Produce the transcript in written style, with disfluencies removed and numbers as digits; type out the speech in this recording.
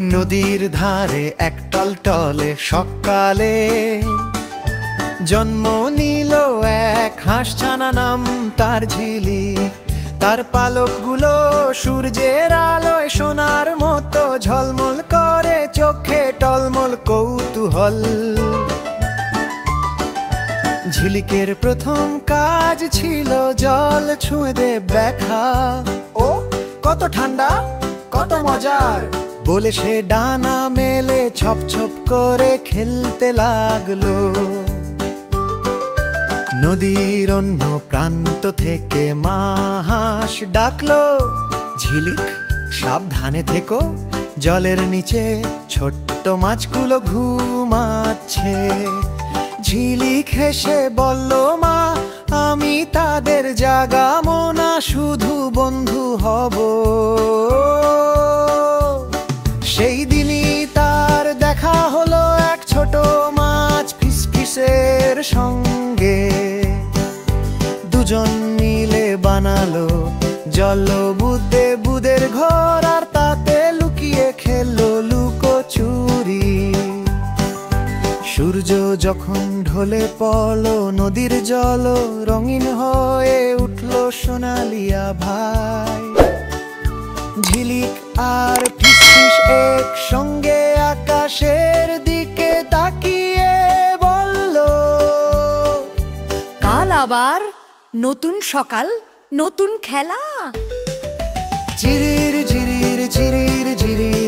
নদীর ধারে এক টলটলে সকালে জন্ম নিল এক হাঁসছানা, নাম তার ঝিলি। তার পালকগুলো সূর্যের আলোয় সোনার মতো ঝলমল করে, চোখে টলমল কৌতূহল। ঝিলিকের প্রথম কাজ ছিল জল ছুঁয়ে দে দেখা। ও কত ঠান্ডা, কত মজার বলে সে ডানা মেলে ছপ ছপ করে খেলতে লাগলো। নদীর অন্য প্রান্ত থেকে মা হাঁস ডাকলো, ঝিলিক সাবধানে থেকো, জলের নিচে ছোট্ট মাছগুলো ঘুমাচ্ছে। ঝিলিক হেসে বলল, মা আমি তাদের জাগাবো না, শুধু বন্ধু হব। সেই দিনই তার দেখা হলো এক ছোট মাছ ফিসফিসের সঙ্গে। দুজন মিলে বানালো জলবুদে বুদের ঘর, আর তাতে লুকিয়ে খেললো লুকোচুরি। সূর্য যখন ঢলে পড়লো, নদীর জল রঙিন হয়ে উঠলো সোনালিয়া ভাই। ঝিলিক আর ফিসফিস একসঙ্গে আকাশের দিকে তাকিয়ে বলল, কাল আবার নতুন সকাল, নতুন খেলা। ঝিরির ঝিরির ঝিরির ঝিরির